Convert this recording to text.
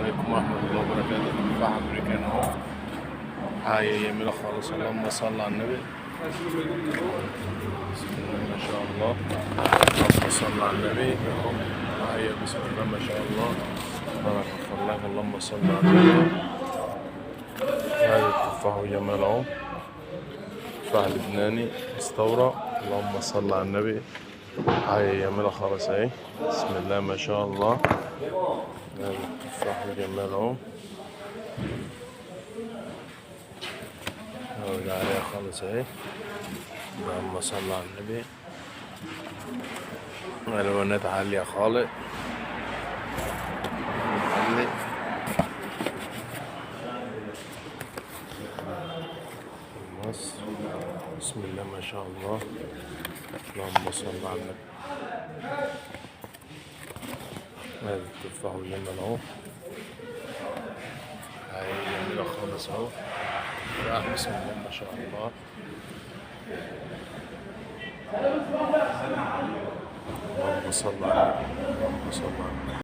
عليكم ورحمة الله وبركاته. تفاح أمريكان أهو، حاجة جميلة خالص. اللهم صل على النبي. بسم الله ما شاء الله. اللهم صل على النبي أهو، حاجة بسم الله ما شاء الله. بارك الله. اللهم صل على النبي. هذا التفاح جمال أهو، تفاح لبناني مستورد. اللهم صل على النبي. حاجة جميلة خالص أهي، بسم الله ما شاء الله. هذا التفاح جمال أهو، هقول عليها خالص أهي. اللهم صل على النبي. ألوانات عالية خالص. مصر، بسم الله ما شاء الله. اللهم صل على النبي. هذا التفاح جمال اهو، هاي جميلة خالص اهو. بسم الله ما شاء الله. اللهم صل على النبي. اللهم صل على النبي.